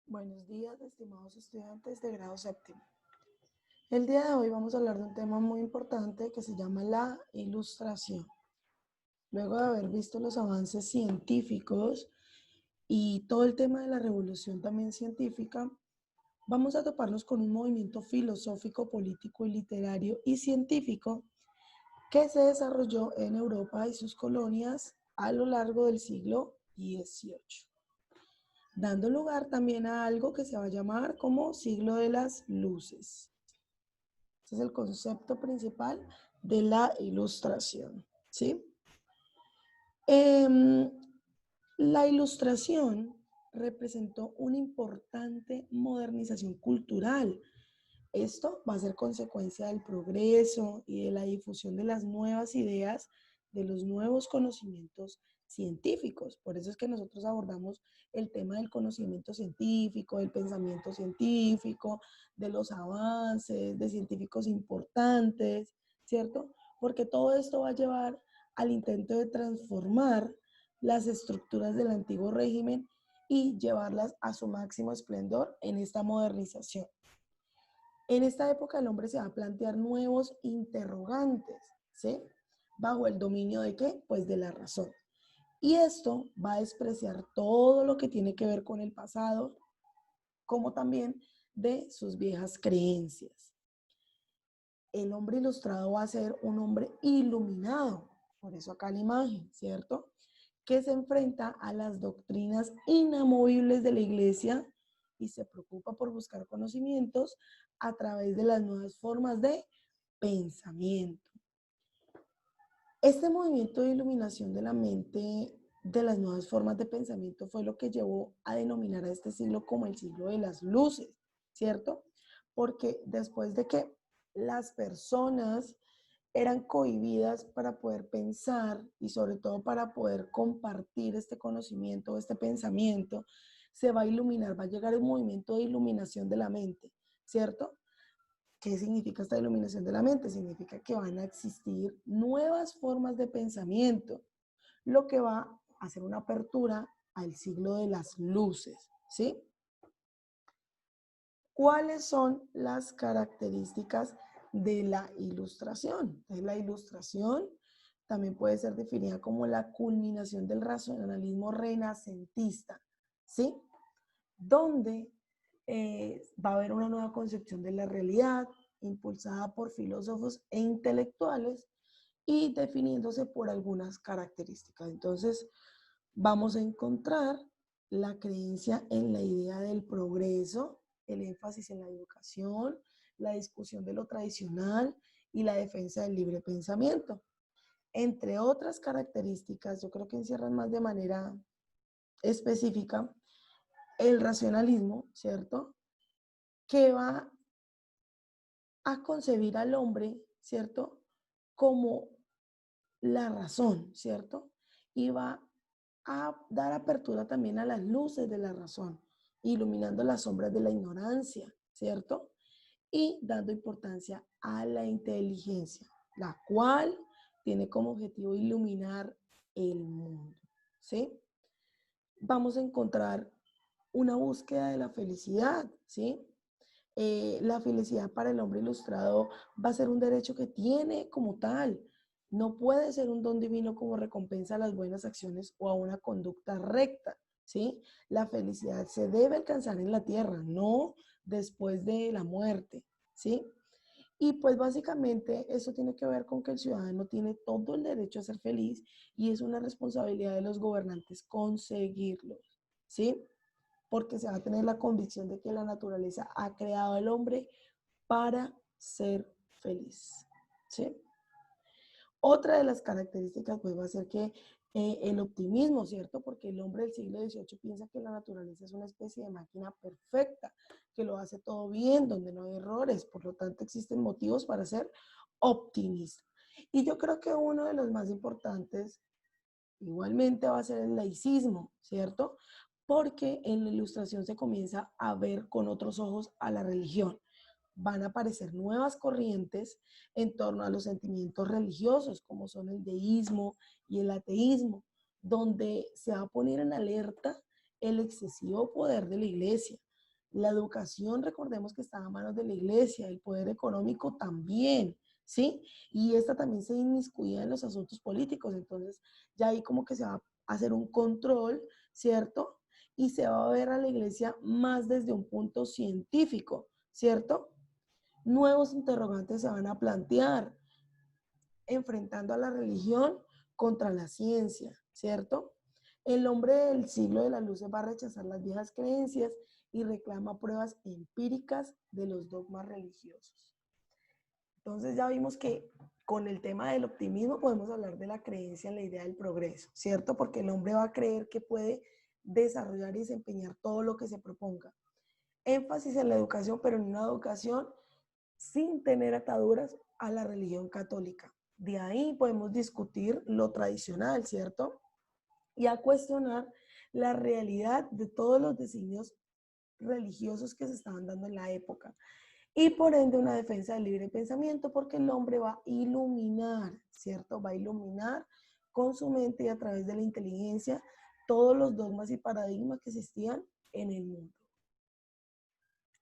Buenos días, estimados estudiantes de grado séptimo. El día de hoy vamos a hablar de un tema muy importante que se llama la ilustración. Luego de haber visto los avances científicos y todo el tema de la revolución también científica, vamos a toparnos con un movimiento filosófico, político y literario y científico que se desarrolló en Europa y sus colonias a lo largo del siglo XVIII, dando lugar también a algo que se va a llamar como siglo de las luces. Este es el concepto principal de la ilustración, ¿sí? Eh, la ilustración representó una importante modernización cultural. Esto va a ser consecuencia del progreso y de la difusión de las nuevas ideas, de los nuevos conocimientos científicos. Por eso es que nosotros abordamos el tema del conocimiento científico, del pensamiento científico, de los avances, de científicos importantes, ¿cierto? Porque todo esto va a llevar al intento de transformar las estructuras del antiguo régimen y llevarlas a su máximo esplendor en esta modernización. En esta época el hombre se va a plantear nuevos interrogantes, ¿sí? ¿Bajo el dominio de qué? Pues de la razón. Y esto va a despreciar todo lo que tiene que ver con el pasado, como también de sus viejas creencias. El hombre ilustrado va a ser un hombre iluminado, por eso acá la imagen, ¿cierto? Que se enfrenta a las doctrinas inamovibles de la iglesia y se preocupa por buscar conocimientos a través de las nuevas formas de pensamiento. Este movimiento de iluminación de la mente de las nuevas formas de pensamiento fue lo que llevó a denominar a este siglo como el siglo de las luces, ¿cierto? Porque después de que las personas eran cohibidas para poder pensar y sobre todo para poder compartir este conocimiento, este pensamiento, se va a iluminar, va a llegar un movimiento de iluminación de la mente, ¿cierto? ¿Qué significa esta iluminación de la mente? Significa que van a existir nuevas formas de pensamiento, lo que va a hacer una apertura al siglo de las luces, ¿sí? ¿Cuáles son las características de la ilustración? Entonces, la ilustración también puede ser definida como la culminación del racionalismo renacentista, ¿sí? Donde va a haber una nueva concepción de la realidad, impulsada por filósofos e intelectuales y definiéndose por algunas características. Entonces, vamos a encontrar la creencia en la idea del progreso, el énfasis en la educación, la discusión de lo tradicional y la defensa del libre pensamiento. Entre otras características, yo creo que encierran más de manera específica el racionalismo, ¿cierto? Que va a concebir al hombre, ¿cierto? Como la razón, ¿cierto? Y va a dar apertura también a las luces de la razón, iluminando las sombras de la ignorancia, ¿cierto? Y dando importancia a la inteligencia, la cual tiene como objetivo iluminar el mundo, ¿sí? Vamos a encontrar una búsqueda de la felicidad, ¿sí? La felicidad para el hombre ilustrado va a ser un derecho que tiene como tal. No puede ser un don divino como recompensa a las buenas acciones o a una conducta recta, ¿sí? La felicidad se debe alcanzar en la tierra, no después de la muerte, ¿sí? Y pues básicamente eso tiene que ver con que el ciudadano tiene todo el derecho a ser feliz y es una responsabilidad de los gobernantes conseguirlo, ¿sí? Porque se va a tener la convicción de que la naturaleza ha creado al hombre para ser feliz, ¿sí? Otra de las características pues va a ser que el optimismo, ¿cierto? Porque el hombre del siglo XVIII piensa que la naturaleza es una especie de máquina perfecta, que lo hace todo bien, donde no hay errores, por lo tanto existen motivos para ser optimista. Y yo creo que uno de los más importantes igualmente va a ser el laicismo, ¿cierto? Porque en la ilustración se comienza a ver con otros ojos a la religión. Van a aparecer nuevas corrientes en torno a los sentimientos religiosos, como son el deísmo y el ateísmo, donde se va a poner en alerta el excesivo poder de la iglesia, La educación, recordemos que está a manos de la iglesia, el poder económico también, ¿sí? Y esta también se inmiscuía en los asuntos políticos, entonces ya ahí como que se va a hacer un control, ¿cierto? Y se va a ver a la iglesia más desde un punto científico, ¿cierto? Nuevos interrogantes se van a plantear, enfrentando a la religión contra la ciencia, ¿cierto? El hombre del siglo de las luces va a rechazar las viejas creencias y reclama pruebas empíricas de los dogmas religiosos. Entonces ya vimos que con el tema del optimismo podemos hablar de la creencia en la idea del progreso, ¿cierto? Porque el hombre va a creer que puede desarrollar y desempeñar todo lo que se proponga. Énfasis en la educación, pero en una educación sin tener ataduras a la religión católica. De ahí podemos discutir lo tradicional, ¿cierto? Y a cuestionar la realidad de todos los designios religiosos que se estaban dando en la época. Y por ende una defensa del libre pensamiento, porque el hombre va a iluminar, ¿cierto? Va a iluminar con su mente y a través de la inteligencia todos los dogmas y paradigmas que existían en el mundo.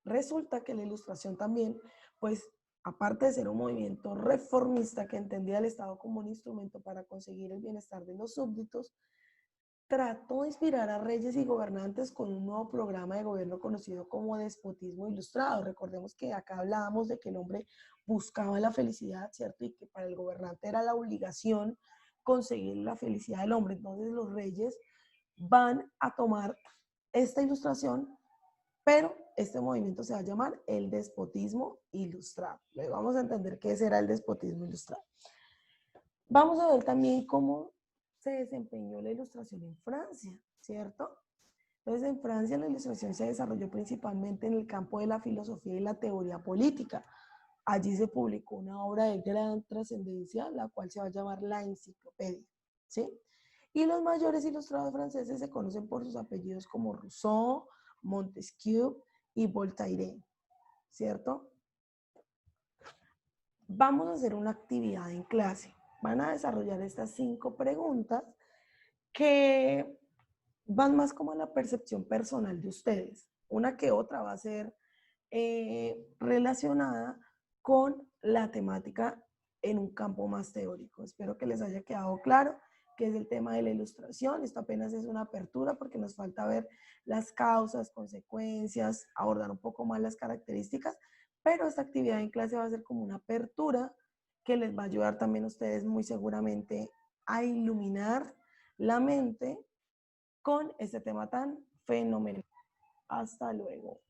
Resulta que la Ilustración también, pues, aparte de ser un movimiento reformista que entendía el Estado como un instrumento para conseguir el bienestar de los súbditos, trató de inspirar a reyes y gobernantes con un nuevo programa de gobierno conocido como despotismo ilustrado. Recordemos que acá hablábamos de que el hombre buscaba la felicidad, ¿cierto? Y que para el gobernante era la obligación conseguir la felicidad del hombre. Entonces los reyes van a tomar esta ilustración, pero este movimiento se va a llamar el despotismo ilustrado. Luego vamos a entender qué será el despotismo ilustrado. Vamos a ver también cómo se desempeñó la ilustración en Francia, ¿cierto? Entonces, en Francia la ilustración se desarrolló principalmente en el campo de la filosofía y la teoría política. Allí se publicó una obra de gran trascendencia, la cual se va a llamar La Enciclopedia, ¿sí? Y los mayores ilustradores franceses se conocen por sus apellidos como Rousseau, Montesquieu y Voltaire, ¿cierto? Vamos a hacer una actividad en clase. Van a desarrollar estas 5 preguntas que van más como a la percepción personal de ustedes. Una que otra va a ser relacionada con la temática en un campo más teórico. Espero que les haya quedado claro que es el tema de la ilustración. Esto apenas es una apertura porque nos falta ver las causas, consecuencias, abordar un poco más las características, pero esta actividad en clase va a ser como una apertura que les va a ayudar también a ustedes muy seguramente a iluminar la mente con este tema tan fenomenal. Hasta luego.